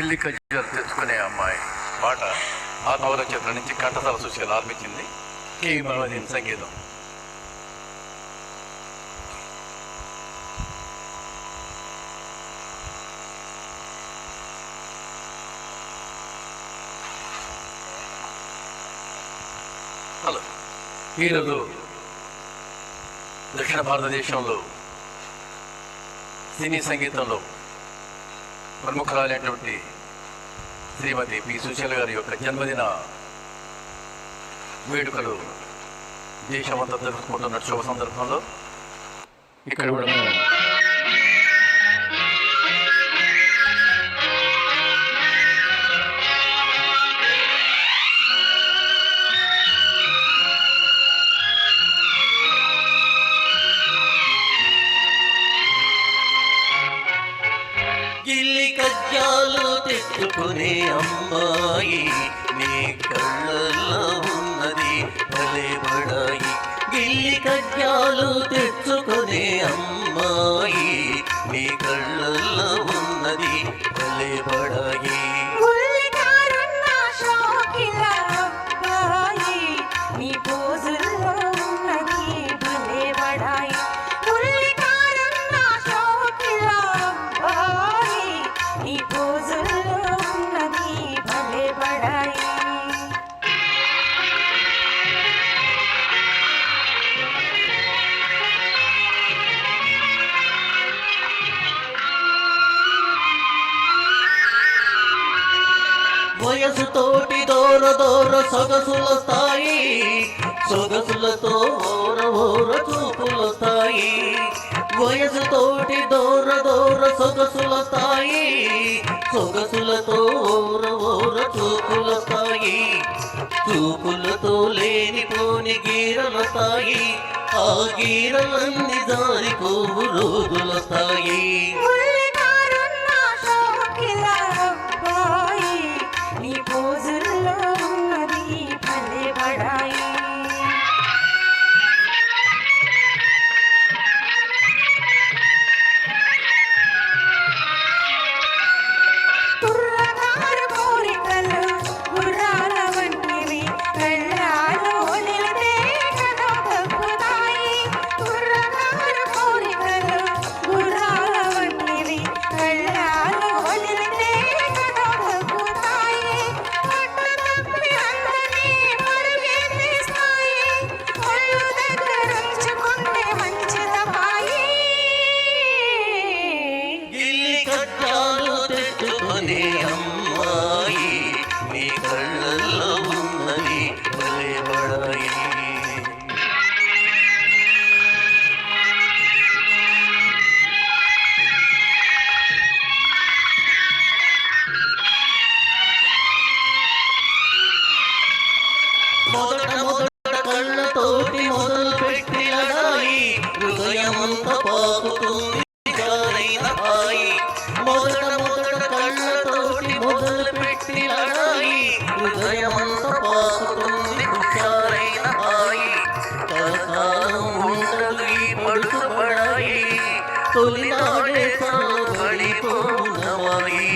గిల్లి కజ్జాలు తెచ్చుకునే అమ్మాయి పాట ఆ నవల చిత్రం నుంచి కంఠసాల సుశీల ఆలపించింది. కే మనోహర్ సంగీతం. హలో, ఈరోజు దక్షిణ భారతదేశంలో సినీ సంగీతంలో ప్రముఖులైనటువంటి శ్రీమతి పి సుశీల గారి యొక్క జన్మదిన వేడుకలు దేశమంతా జరుపుకుంటున్న శుభ సందర్భంలో ఇక్కడ కూడా గిల్లి కజ్జాలు తెచ్చుకునే అమ్మాయి నీ కళ్ళల్లో ఉన్నది భలే బడాయి. గిల్లి కజ్జాలు తెచ్చుకునే అమ్మాయి నీ కళ్ళల్లో ఉన్నది భలే బడాయి. వయసుతోటి దూర దూర సొగసులొస్తాయి, సొగసులతో ఓర ఓర చూపులొస్తాయి. వయసుతోటి దూర దూర సొగసులొస్తాయి, సొగసులతో ఓర ఓర చూపులొస్తాయి. చూపులతో లేనిపోని గీరలొస్తాయి, ఆ గీరలన్నీ జారిపోవు రోజులొస్తాయి. అమ్మాయి నీ కళ్ళల్లో ఉన్నది భలే బడాయి. మొదట మొదట కళ్ళతోటి మొదలు పెట్టి లడాయి, హృదయమంత పాకుతుంది జారైన హాయి. మొదట మొదట కళ్ళతోటి మొదలు పెట్టి లడాయి, హృదయమంత పాకుతుంది హుషారైన హాయి. కలకాలం ఉండదు ఈ పడుకు బడాయి, తొలినాడే పడిపోనవాయి.